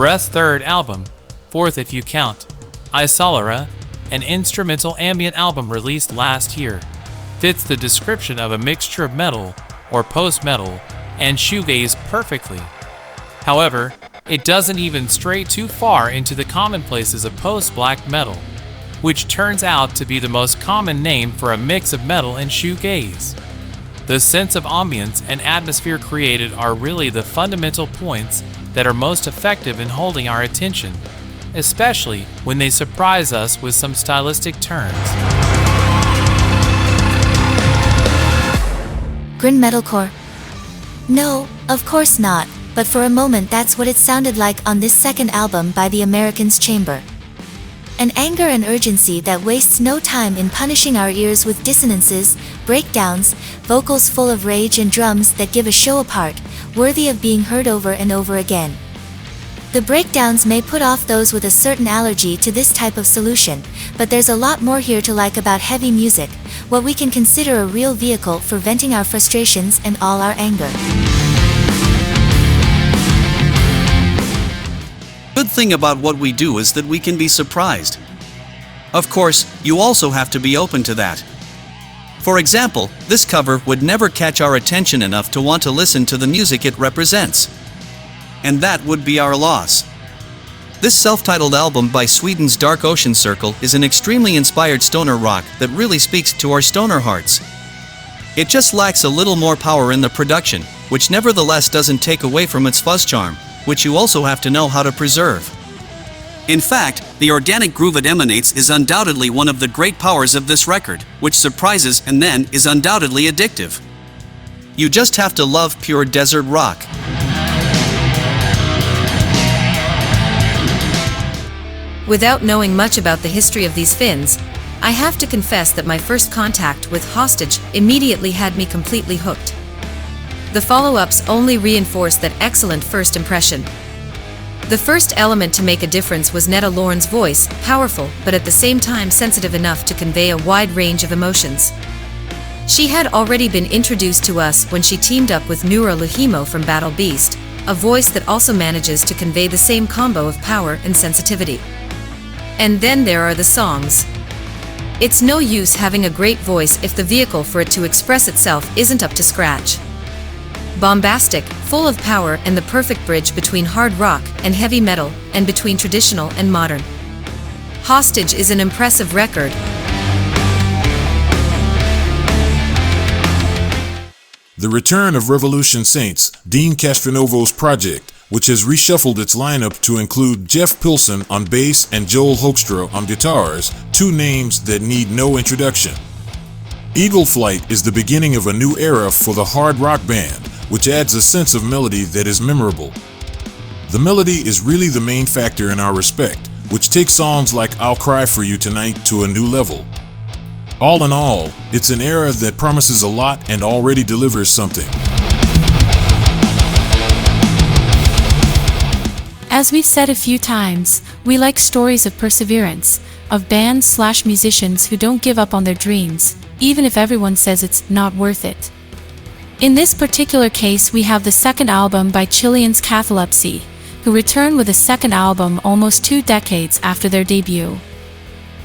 Breath's third album, fourth if you count Isolera, an instrumental ambient album released last year, fits the description of a mixture of metal or post-metal and shoegaze perfectly. However, it doesn't even stray too far into the commonplaces of post-black metal, which turns out to be the most common name for a mix of metal and shoegaze. The sense of ambience and atmosphere created are really the fundamental points that are most effective in holding our attention, especially when they surprise us with some stylistic turns. Grin metalcore? No, of course not, but for a moment that's what it sounded like on this second album by the Americans Chamber. An anger and urgency that wastes no time in punishing our ears with dissonances, breakdowns, vocals full of rage and drums that give a show apart, worthy of being heard over and over again. The breakdowns may put off those with a certain allergy to this type of solution, but there's a lot more here to like about heavy music, what we can consider a real vehicle for venting our frustrations and all our anger. Good thing about what we do is that we can be surprised. Of course, you also have to be open to that. For example, this cover would never catch our attention enough to want to listen to the music it represents. And that would be our loss. This self-titled album by Sweden's Dark Ocean Circle is an extremely inspired stoner rock that really speaks to our stoner hearts. It just lacks a little more power in the production, which nevertheless doesn't take away from its fuzz charm, which you also have to know how to preserve. In fact, the organic groove it emanates is undoubtedly one of the great powers of this record, which surprises and then is undoubtedly addictive. You just have to love pure desert rock. Without knowing much about the history of these Finns, I have to confess that my first contact with Hostage immediately had me completely hooked. The follow-ups only reinforced that excellent first impression. The first element to make a difference was Netta Lorne's voice, powerful but at the same time sensitive enough to convey a wide range of emotions. She had already been introduced to us when she teamed up with Noora Lahimo from Battle Beast, a voice that also manages to convey the same combo of power and sensitivity. And then there are the songs. It's no use having a great voice if the vehicle for it to express itself isn't up to scratch. Bombastic, full of power, and the perfect bridge between hard rock and heavy metal, and between traditional and modern. Hostage is an impressive record. The return of Revolution Saints, Dean Castronovo's project, which has reshuffled its lineup to include Jeff Pilson on bass and Joel Hoekstra on guitars, two names that need no introduction. Eagle Flight is the beginning of a new era for the hard rock band, which adds a sense of melody that is memorable. The melody is really the main factor in our respect, which takes songs like I'll Cry For You Tonight to a new level. All in all, it's an era that promises a lot and already delivers something. As we've said a few times, we like stories of perseverance, of bands/musicians who don't give up on their dreams, even if everyone says it's not worth it. In this particular case, we have the second album by Chileans Cathalepsy, who return with a second album almost 2 decades after their debut.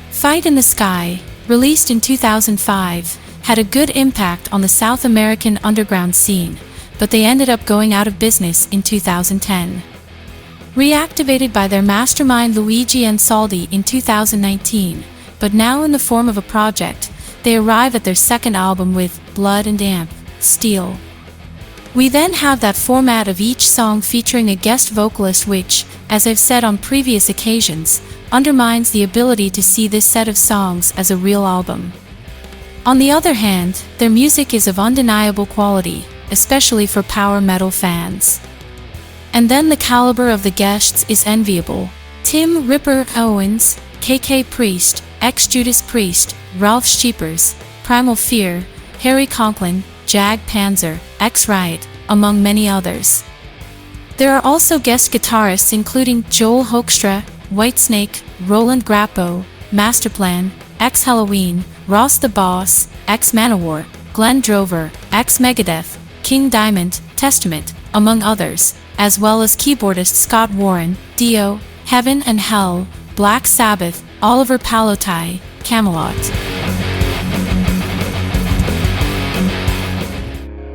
Fight in the Sky, released in 2005, had a good impact on the South American underground scene, but they ended up going out of business in 2010. Reactivated by their mastermind Luigi Ansaldi in 2019, but now in the form of a project, they arrive at their second album with Blood and Amp, Steel. We then have that format of each song featuring a guest vocalist which, as I've said on previous occasions, undermines the ability to see this set of songs as a real album. On the other hand, their music is of undeniable quality, especially for power metal fans. And then the caliber of the guests is enviable. Tim Ripper Owens, KK Priest, ex-Judas Priest, Ralph Scheepers, Primal Fear, Harry Conklin, Jag Panzer, ex-Riot, among many others. There are also guest guitarists including Joel Hoekstra, Whitesnake, Roland Grappo, Masterplan, ex-Halloween, Ross the Boss, ex-Manowar, Glenn Drover, ex-Megadeth, King Diamond, Testament, among others, as well as keyboardist Scott Warren, Dio, Heaven and Hell, Black Sabbath, Oliver Palotai, Camelot.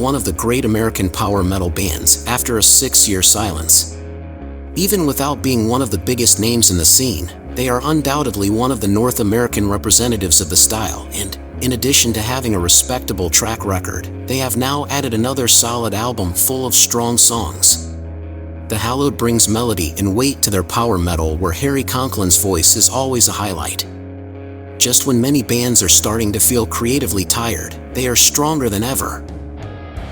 One of the great American power metal bands after a 6-year silence. Even without being one of the biggest names in the scene, they are undoubtedly one of the North American representatives of the style, and, in addition to having a respectable track record, they have now added another solid album full of strong songs. The Hallowed brings melody and weight to their power metal, where Harry Conklin's voice is always a highlight. Just when many bands are starting to feel creatively tired, they are stronger than ever.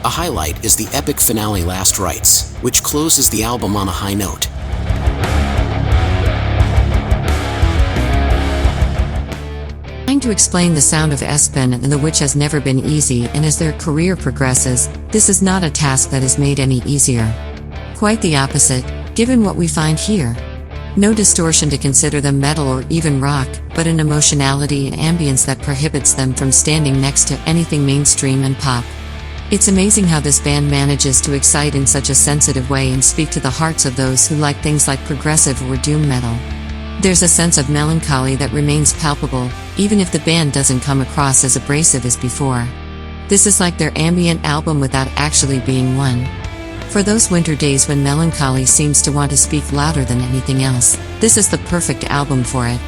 A highlight is the epic finale Last Rites, which closes the album on a high note. Trying to explain the sound of Esben and the Witch has never been easy, and as their career progresses, this is not a task that is made any easier. Quite the opposite, given what we find here. No distortion to consider them metal or even rock, but an emotionality and ambience that prohibits them from standing next to anything mainstream and pop. It's amazing how this band manages to excite in such a sensitive way and speak to the hearts of those who like things like progressive or doom metal. There's a sense of melancholy that remains palpable, even if the band doesn't come across as abrasive as before. This is like their ambient album without actually being one. For those winter days when melancholy seems to want to speak louder than anything else, this is the perfect album for it.